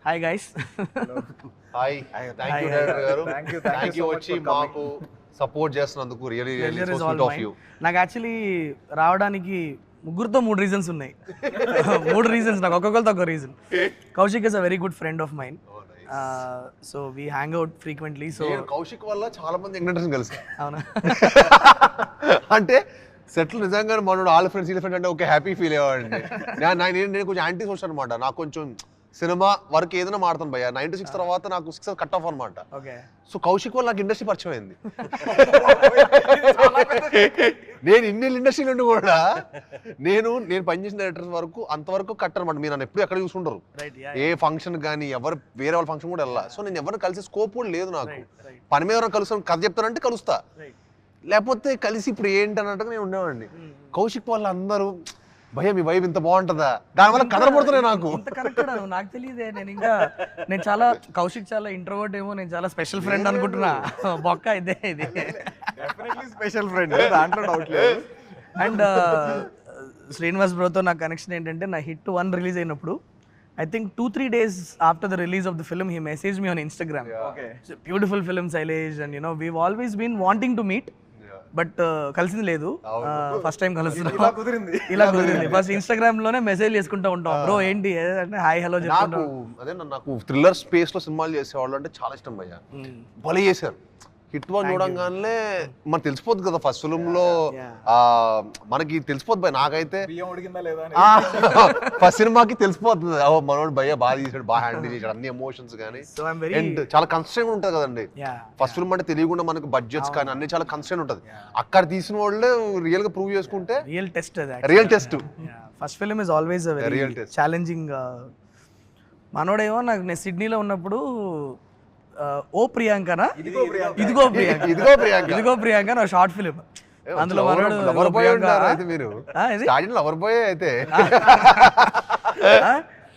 Hi guys. Hi, thank you director గారు. Thank you వచ్చి మాకు సపోర్ట్ చేస్తున్నందుకు. Really really so sweet of you. నాకు యాక్చువల్లీ రావడానికి ముగ్గురుతో 3 రీజన్స్ ఉన్నాయి. 3 రీజన్స్ నాకు, ఒక్కొక్కరితో ఒక reason. Kaushik is a very good friend of mine. So we hang out frequently. So Kaushik వల్ల చాలా మంది యంగ్ కలిసి. అవునా? అంటే సెటిల్ నిజంగా మనోడు ఆల్ ఫ్రెండ్స్ వీళ్ళ ఫ్రెండ్స్ అంటే ఒక హ్యాపీ ఫీల్ అయ్యేవాడిని. నేను కొంచెం యాంటీ సోషల్ అనమాట. నాకు కొంచెం సినిమా వరకు ఏదైనా మాడతాను భయ్య. 9 to 6 తర్వాత నాకు 6 కట్ ఆఫ్ అనమాట. సో కౌశిక్ వల్ల నాకు ఇండస్ట్రీ పరిచయం అయింది. నేను ఇన్ని ఇండస్ట్రీ నుండి కూడా నేను పనిచేసిన డైరెక్టర్స్ వరకు అంతవరకు కట్ అనమాట. మీరు నన్ను ఎప్పుడు ఎక్కడ చూసుకుంటారు, ఏ ఫంక్షన్ కానీ ఎవరు వేరే వాళ్ళ ఫంక్షన్ కూడా వెళ్ళా. సో నేను ఎవరిని కలిసే స్కోప్ కూడా లేదు నాకు. పని మీద ఎవరైనా కలుస్తాను, కథ చెప్తానంటే కలుస్తా, లేకపోతే కలిసి ఇప్పుడు ఏంటి అన్నట్టుగా నేను ఉండేవాడిని. కౌశిక్ వాళ్ళు అందరూ భయ మీ వైబ్ ఇంత బాగుంటుందా, దానివల్ల కదలబడుతున్నాయి నాకు. నాకు తెలియదే. నేను చాలా కౌశిక్ చాలా ఇంట్రోవర్ట్ ఏమో, నేను చాలా స్పెషల్ ఫ్రెండ్ అనుకుంటున్నా. బొక్క ఇదే ఇది స్పెషల్ ఫ్రెండ్, దాంట్లో డౌట్ లేదు. అండ్ శ్రీనివాస్ బ్రోతో నా కనెక్షన్ ఏంటంటే, నా హిట్ 1 రిలీజ్ అయినప్పుడు I think 2-3 days after the release of the film, he messaged me on Instagram. Okay. It's a beautiful film, Sailesh, and you know, we've always been wanting to meet. But కలిసింది లేదు. First time కలుస్తున్నాం. ఇలా కుదిరింది. First Instagram లోనే message చేసుకుంటూ ఉంటాం, bro ఏంటి అంటే హాయ్ హలో చెప్పుకుంటాం. అదే నాకు థ్రిల్లర్ స్పేస్ లో సినిమాలు చేసేవాళ్ళు అంటే చాలా ఇష్టం భయ్య. భలే చేశారు. హిట్ 1 చూడంగానే మనకు తెలిసిపోద్ది కదా, ఫస్ట్ ఫిల్మ్ లో మనకి తెలిసిపోద్ది భయ. నాకైతే ఫస్ట్ సినిమాకి తెలిసిపోతుంది, మనోడు భయ్య బాగా తీసాడు, బాగా హ్యాండిల్ చేశాడు, అన్ని ఎమోషన్స్ కానీ. అండ్ చాలా కన్స్ట్రెంట్ ఉంటుంది కదండి ఫస్ట్ ఫిల్మ్ అంటే. తెలియకుండా మనకు బడ్జెట్స్ కానీ అన్ని చాలా కన్స్ట్రెంట్ ఉంటుంది. అక్కడ తీసిన వాళ్ళే రియల్ గా ప్రూవ్ చేసుకుంటే real test. First film is always a very challenging. మనోడేమో నాకు, నేను సిడ్నీలో ఉన్నప్పుడు ఓ ప్రియాంకనా ఇదిగో ప్రియాంక నా షార్ట్ ఫిలిం. అందులో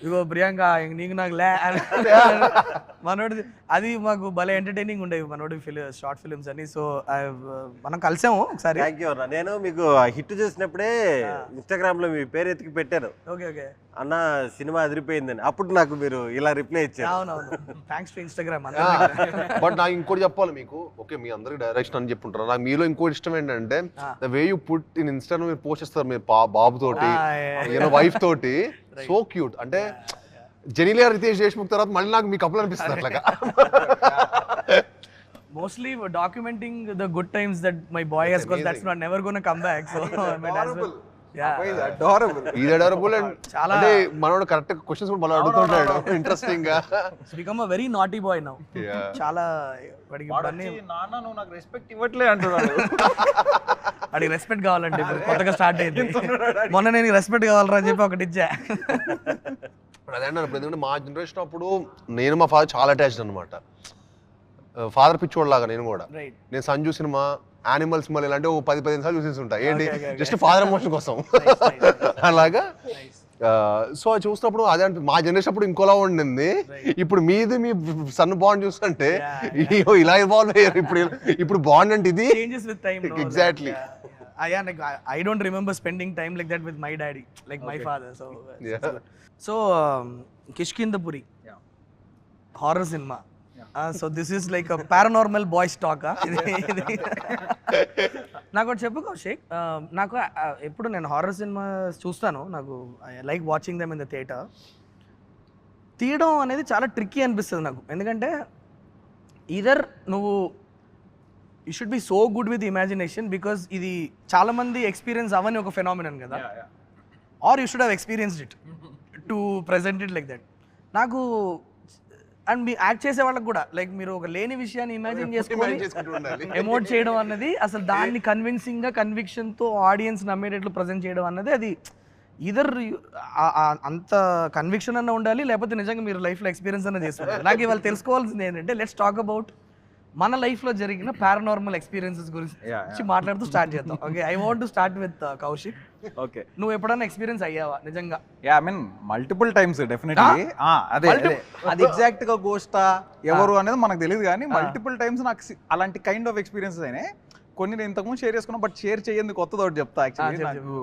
ఇదిగో ప్రియాంక నీకు నాకు లే మనోడి. అది మాకు భలే ఎంటర్టైనింగ్ ఉండేవి మనోడి షార్ట్ ఫిలిమ్స్ అని. సో మనం కలిసాము ఒకసారి. నేను మీకు హిట్ చేసినప్పుడే ఇన్స్టాగ్రామ్ లో మీ పేరు ఎత్తికి పెట్టాను, అన్న సినిమా అదిరిపోయిందని. అప్పుడు నాకు మీరు ఇలా రిప్లై ఇచ్చారు. అవునవును, థ్యాంక్స్ టు ఇన్స్టాగ్రామ్. బట్ నాకు ఇంకోటి చెప్పాలి మీకు. ఓకే, మీ అందరికి డైరెక్షన్ అని చెప్పుంటారు. నాకు మీలో ఇంకోటి ఇష్టం ఏంటంటే, the way you put in Instagram మీరు పోస్ట్ చేస్తారు, మీరు బాబు తోటి వైఫ్ తోటి. So cute. అంటే జెనిలియా రితేష్ దేశ్ముఖ్ తర్వాత మళ్ళీ నాకు మీ కపుల్ అనిపిస్తుంది అట్లాగా. Mostly documenting the good times that my boy has, because that's not never going to come back. So adorable and అంటే మనోడు కరెక్ట్ క్వశ్చన్స్ కూడా బాగా అడుగుతుంటాడు, ఇంట్రెస్టింగ్ గా. become a very naughty boy now. చాలా వాడికి నాన్న నువ్వు నాకు రెస్పెక్ట్ ఇవ్వట్లే అంటున్నాడు. వాడికి రెస్పెక్ట్ కావాలంటే కొత్తగా స్టార్ట్ అయింది. మొన్న నేను రెస్పెక్ట్ కావాలరా అని చెప్పి ఒకటి ఇచ్చా. అదే అన్నారు. ఎందుకంటే మా జనరేషన్ అప్పుడు నేను మా ఫాదర్ చాలా అటాచ్డ్ అనమాట. ఫాదర్ పిచ్చోడ్ లాగా నేను కూడా. నేను సంజు సినిమా, యానిమల్స్ సినిమాలు ఇలాంటి 10-15 సార్లు చూసేసి ఉంటా. ఏంటి జస్ట్ ఫాదర్ ఎమోషన్ కోసం అలాగా. సో అది చూసినప్పుడు అదే అంటే మా జనరేషన్ అప్పుడు ఇంకోలా ఉండింది. ఇప్పుడు మీది మీ సన్ బాండ్ చూస్తుంటే ఇలా ఇవాల్వ్ అయ్యారు. ఇప్పుడు బాండ్ అంటే ఇది exactly. I don't remember spending time like that with my daddy, like my father. So Kishkindapuri, horror cinema. So this is like a paranormal boys talk. నాకు ఒకటి చెప్పు కౌశిక్, నాకు ఎప్పుడు నేను హారర్ సినిమా చూస్తాను, నాకు I like watching them in the theatre. తీయడం అనేది చాలా ట్రిక్కీ అనిపిస్తుంది నాకు. ఎందుకంటే ఈదర్ నువ్వు you should be so good with imagination, because ఇది చాలా మంది ఎక్స్పీరియన్స్ అవని ఒక ఫెనామినన్ కదా, or you should have experienced it to present it like that. నాకు అండ్ మీ యాక్ట్ చేసే వాళ్ళకి కూడా లైక్ మీరు ఒక లేని విషయాన్ని ఇమాజిన్ చేసుకొని ఎమోట్ చేయడం అన్నది, అసలు దాన్ని కన్విన్సింగ్గా కన్విక్షన్తో ఆడియన్స్ నమ్మేటట్లు ప్రజెంట్ చేయడం అన్నది, అది ఇదర్ అంత కన్విక్షన్ అన్న ఉండాలి, లేకపోతే నిజంగా మీరు లైఫ్లో ఎక్స్పీరియన్స్ అన్న చేస్తున్నారు. నాకు ఇవాళ తెలుసుకోవాల్సింది ఏంటంటే, లెట్స్ టాక్ అబౌట్ మన లైఫ్లో జరిగిన పారానార్మల్ ఎక్స్పీరియన్సెస్ గురించి మాట్లాడుతూ స్టార్ట్ చేద్దాం. Okay, I want to start with Kaushik. Okay, నువ్వు ఎప్పుడైనా ఎక్స్పీరియన్స్ అయ్యావా నిజంగా? I mean multiple times definitely. అదే అది ఎగ్జాక్ట్ గా గోస్టా ఎవరు అనేది మనకు తెలియదు, కానీ మల్టిపుల్ టైమ్స్ నాకు అలాంటి కైండ్ ఆఫ్ ఎక్స్పీరియన్సెస్ అయినాయి. కొన్ని నేను ఇంతకుముందు షేర్ చేసుకున్నా, బట్ షేర్ చేయండి కొత్తది ఒకటి చెప్తా. యాక్చువల్లీ నాకు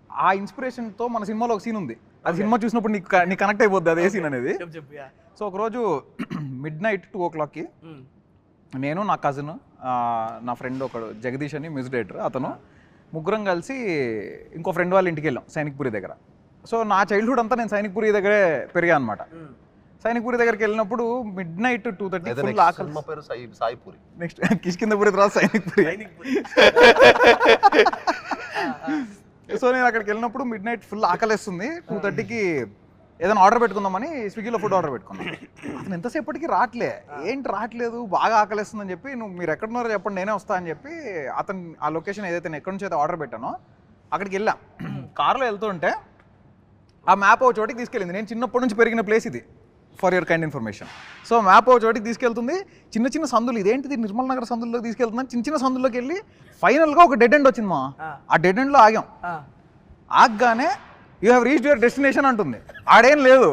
ఆ ఇన్స్పిరేషన్ తో మన సినిమాలో ఒక సీన్ ఉంది, అది సినిమా చూసినప్పుడు నీకు కనెక్ట్ అయిపోద్ది అదే సీన్ అనేది. చెప్పు. సో ఒకరోజు midnight 2 నేను నా కజిన్ నా ఫ్రెండ్ ఒకడు జగదీష్ అని మ్యూజిక్ డైరెక్టర్, అతను ముగ్గురం కలిసి ఇంకో ఫ్రెండ్ వాళ్ళ ఇంటికి వెళ్ళాం సైనిక్పురి దగ్గర. సో నా చైల్డ్హుడ్ అంతా నేను సైనిక్పురి దగ్గరే పెరిగా అనమాట. సైనిక్పురి దగ్గరికి వెళ్ళినప్పుడు midnight 2:30 ఫుల్ ఆకలి. సాయిపూరి నెక్స్ట్ కిష్కిందపురి తర్వాత సైనిక్పురి. సో నేను అక్కడికి వెళ్ళినప్పుడు midnight ఫుల్ ఆకలిస్తుంది. 2:30కి ఏదైనా ఆర్డర్ పెట్టుకుందామని స్విగ్గీలో ఫుడ్ ఆర్డర్ పెట్టుకున్నాను. అతను ఎంతసేపటికి రావట్లేదు, బాగా ఆకలిస్తుందని చెప్పి మీరు ఎక్కడున్నారో చెప్పండి నేనే వస్తా అని చెప్పి అతను ఆ లొకేషన్ ఏదైతే నేను ఎక్కడి నుంచి అయితే ఆర్డర్ పెట్టానో అక్కడికి వెళ్ళాం. కార్లో వెళ్తుంటే ఆ మ్యాప్ ఒక చోటికి తీసుకెళ్ళింది. నేను చిన్నప్పటి నుంచి పెరిగిన ప్లేస్ ఇది, for your kind information. So map ఒక చోటికి తీసుకెళ్తుంది, చిన్న చిన్న సందులు, ఇదేంటిది నిర్మల్ నగర్ సందుల్లోకి తీసుకెళ్తుందని చిన్న చిన్న సందుల్లోకి వెళ్ళి ఫైనల్గా ఒక డెడ్ ఎండ్ వచ్చింది. ఆ డెడ్ ఎండ్లో ఆగాం. ఆగగానే you have reached your destination అంటుంది. ఆడేం లేదు,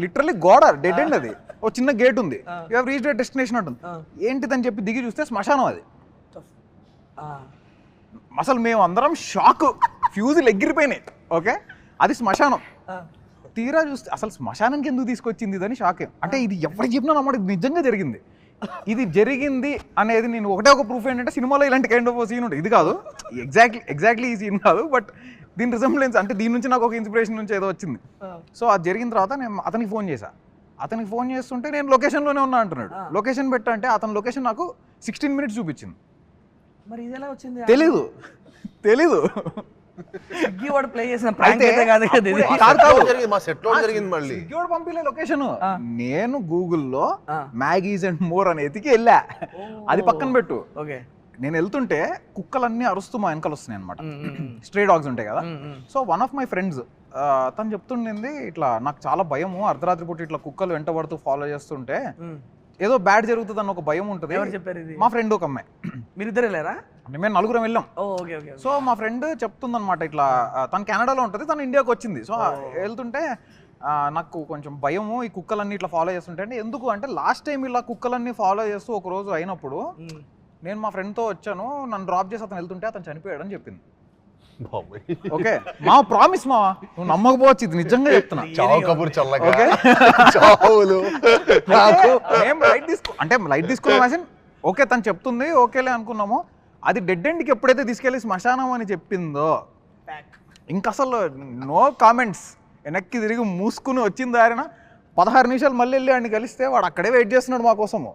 లిటరల్లీ గోడ డెడ్ ఎండ్, అది ఒక చిన్న గేట్ ఉంది. You have reached your destination అంటుంది. ఏంటిదని చెప్పి దిగి చూస్తే శ్మశానం అది. అసలు మేము అందరం షాక్, ఫ్యూజులు ఎగిరిపోయినాయి. ఓకే, అది శ్మశానం. తీరా చూస్తే అసలు శ్మశానానికి ఎందుకు తీసుకొచ్చింది ఇదని షాక్. అంటే ఇది ఎవరికి చెప్పినా నమ్మడం, ఇది నిజంగా జరిగింది. ఇది జరిగింది అనేది నేను ఒకటే ఒక ప్రూఫ్ ఏంటంటే సినిమాలో ఇలాంటి కైండ్ ఆఫ్ సీన్ ఉంటుంది. ఇది కాదు ఎగ్జాక్ట్లీ ఈ సీన్ కాదు, బట్ దీని రిజంబ్లెన్స్ అంటే దీని నుంచి నాకు ఒక ఇన్స్పిరేషన్ నుంచి ఏదో వచ్చింది. సో అది జరిగిన తర్వాత నేను అతనికి ఫోన్ చేశా. అతనికి ఫోన్ చేస్తుంటే నేను లొకేషన్లోనే ఉన్నా అంటున్నాడు. లొకేషన్ పెట్టంటే అతని లొకేషన్ నాకు 16 minutes చూపించింది. మరి ఇది ఎలా వచ్చింది? తెలీదు. స్విగ్గీ వాడు ప్లే చేసిన ప్రాంక్ అయితే కాదు కదా ఇది. మా సెట్ లో జరిగింది. మళ్ళీ స్విగ్గీ పంపిలే లొకేషన్. నేను గూగుల్లో మ్యాగీస్ అండ్ మోర్ అని ఎతికి వెళ్ళా. అది పక్కన పెట్టు. ఓకే, నేను వెళ్తుంటే కుక్కలన్నీ అరుస్తూ మా వెనకాల వస్తున్నాయి అనమాట. స్ట్రే డాగ్స్ ఉంటాయి కదా. So one of my friends తను చెప్తుండింది, ఇట్లా నాకు చాలా భయము, అర్ధరాత్రి పూట ఇట్లా కుక్కలు వెంట పడుతూ ఫాలో చేస్తుంటే ఏదో బ్యాడ్ జరుగుతుంది అన్న ఒక భయం ఉంటుంది. ఎవరు చెప్పారు ఇది? మా ఫ్రెండ్ ఒక అమ్మాయి. మీరిద్దరు వెళ్ళారా? మేము 4 వెళ్ళాం. ఓకే. సో మా ఫ్రెండ్ చెప్తుందన్నమాట, ఇట్లా తను కెనడాలో ఉంటుంది, తను ఇండియాకి వచ్చింది. సో వెళ్తుంటే నాకు కొంచెం భయము, ఈ కుక్కలన్నీ ఇట్లా ఫాలో చేస్తుంటే. అంటే ఎందుకు అంటే లాస్ట్ టైం ఇలా కుక్కలన్నీ ఫాలో చేస్తూ ఒక రోజు అయినప్పుడు నేను మా ఫ్రెండ్తో వచ్చాను, నన్ను డ్రాప్ చేసి అతను వెళ్తుంటే అతను చనిపోయాడని చెప్పింది. ఓకే, మా ప్రామిస్ మా, నువ్వు నమ్మకపోవచ్చు, ఇది నిజంగా చెప్తున్నా. లైట్ తీసుకున్నాం. ఓకే తను చెప్తుంది, ఓకేలే అనుకున్నాము. అది డెడ్ ఎండ్కి ఎప్పుడైతే తీసుకెళ్ళి శ్మశానం అని చెప్పిందో ఇంక అసలు నో కామెంట్స్. వెనక్కి తిరిగి మూసుకుని వచ్చిన దారిన 16 నిమిషాలు మళ్ళీ వెళ్ళి వాడిని కలిస్తే వాడు అక్కడే వెయిట్ చేస్తున్నాడు మా కోసము.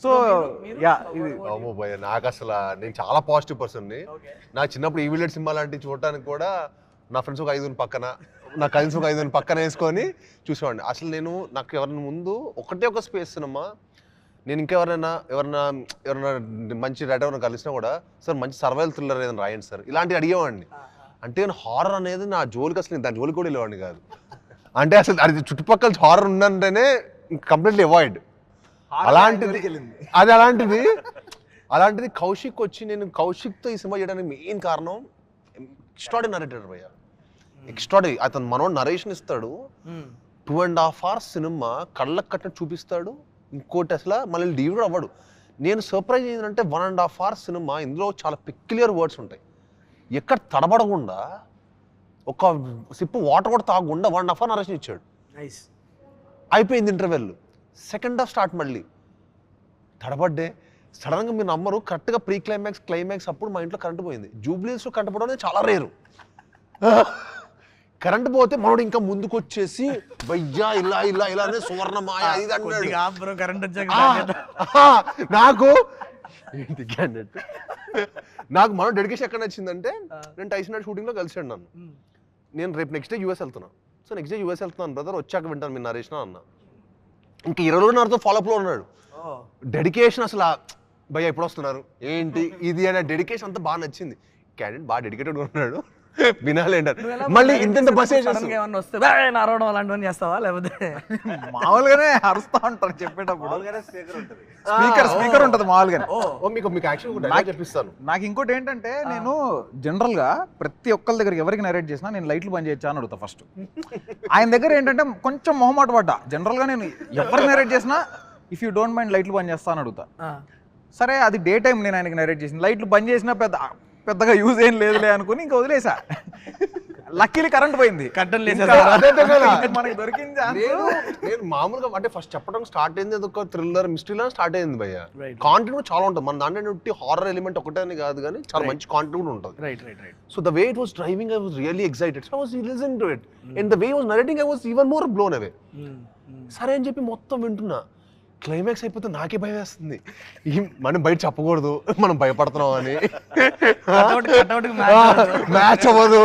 సో యా, ఇది నాకు అసలు నేను చాలా పాజిటివ్ పర్సన్ని. నాకు చిన్నప్పుడు ఈవిలెట్ సినిమా లాంటివి చూడటానికి కూడా నా ఫ్రెండ్స్ ఒక 5 పక్కన, నా కజిన్స్ ఒక 5 పక్కన వేసుకొని చూసేవాడిని. అసలు నేను నాకు ఎవరిని ముందు ఒకటే ఒక స్పేస్ సినిమా, నేను ఇంకెవరైనా మంచి రైటర్ ఎవరైనా కలిసినా కూడా సార్ మంచి సర్వైవల్ థ్రిల్లర్ ఏదైనా రాయండి సార్ ఇలాంటివి అడిగేవాడిని. అంటే నేను హారర్ అనేది నా జోలికి అసలు దాని జోలికి కూడా వెళ్ళేవాడిని కాదు. అంటే అసలు అది చుట్టుపక్కల హారర్ ఉందంటేనే కంప్లీట్లీ అవాయిడ్. అలాంటిది కౌశిక్ వచ్చి, నేను కౌశిక్తో ఈ సినిమా చేయడానికి మెయిన్ కారణం ఎక్స్ట్రాడరీ నరేటర్ భయ్య. ఎక్స్ట్రాడరీ అతను మనోడు నరేషన్ ఇస్తాడు, 2.5 hours సినిమా కళ్ళకు కట్టినట్టు చూపిస్తాడు. ఇంకోటి అసలు మళ్ళీ డీవిడ్ అవ్వడు. నేను సర్ప్రైజ్ ఏంటంటే 1.5 hours సినిమా, ఇందులో చాలా పెక్యులియర్ వర్డ్స్ ఉంటాయి. ఎక్కడ తడబడకుండా ఒక సిప్పు వాటర్ కూడా తాగకుండా 1.5 hour నరేషన్ ఇచ్చాడు. అయిపోయింది ఇంటర్వెల్, సెకండ్ హాఫ్ స్టార్ట్. మళ్ళీ తడబడ్డే సడన్గా మీరు నమ్మరు, కరెక్ట్గా ప్రీ క్లైమాక్స్ అప్పుడు మా ఇంట్లో కరెంట్ పోయింది. జూబ్లీస్లో కరెంట్ పోవడం అనేది చాలా రేరు. కరెంట్ పోతే మనోడు ఇంకా ముందుకు వచ్చేసి భయ్యా ఇలా ఇలా ఇలా అనే సువర్ణమాయ ఇది అన్నాడు. నాకు మనోడు డెడికేషన్ ఎక్కడ నచ్చిందంటే, నేను టైసన్ షూటింగ్లో కలిసాడు నన్ను. నేను రేపు నెక్స్ట్ డే యూఎస్ వెళ్తున్నాను. సో నెక్స్ట్ డే యూఎస్ వెళ్తున్నాను బ్రదర్, వచ్చాక వింటాను మీరు నరేషన్ అన్న. ఇంకా 20 రోజులు నాతో ఫాలోఅప్లో ఉన్నాడు. డెడికేషన్ అసలు భయ్య ఎప్పుడు వస్తున్నారు ఏంటి ఇది అనే డెడికేషన్ అంతా బాగా నచ్చింది. క్యాండిడేట్ బాగా డెడికేటెడ్గా ఉన్నాడు, వినాలేంటారు. మళ్ళీ ఇంత బస్ అరవడం అలాంటివన్నీ చేస్తావా? లేకపోతే మామూలుగానే అరుస్తా ఉంటారు చెప్పేటప్పుడు. స్పీకర్ ఉంటుంది మామూలుగానే. చెప్పిస్తాను. నాకు ఇంకోటి ఏంటంటే, నేను జనరల్ గా ప్రతి ఒక్కరి దగ్గరికి ఎవరికి నరేట్ చేసినా నేను లైట్లు బంద్ చేయొచ్చా అని అడుగుతా ఫస్ట్. ఆయన దగ్గర ఏంటంటే కొంచెం మొహమాట పడ్డా. జనరల్ గా నేను ఎవరికి నరేట్ చేసినా ఇఫ్ యూ డోంట్ మైండ్ లైట్లు బంద్ చేస్తా అని అడుగుతా. సరే అది డే టైం నేను ఆయనకి నరేట్ చేసిన, లైట్లు బంద్ చేసినా పెద్దగా యూజ్ ఏం లేదులే అనుకుని ఇంకా వదిలేసా. లక్కీలీ కరెంట్ పోయింది. కట్టం లేదు అదే కదా. మనకి దొరికింది నేను మామూలుగా అంటే ఫస్ట్ చెప్పడం స్టార్ట్ అయింది ఒక థ్రిల్లర్ మిస్టరీలో స్టార్ట్ అయింది భయ్య. Right. కాంటెంట్ కూడా చాలా ఉంటుంది మన దాంట్లో హారర్ ఎలిమెంట్ ఒకటే అని కాదు కానీ చాలా మంచి కాంటెంట్ కూడా ఉంటుంది. Right. So the way it was driving I was really excited. So I was listening to it and the way was narrating I was even more blown away. సరే అని చెప్పి మొత్తం వింటున్నా. క్లైమాక్స్ అయిపోతే నాకే భయం వేస్తుంది. మనం బయట చెప్పకూడదు మనం భయపడుతున్నాం అని. మ్యాచ్ అవ్వదు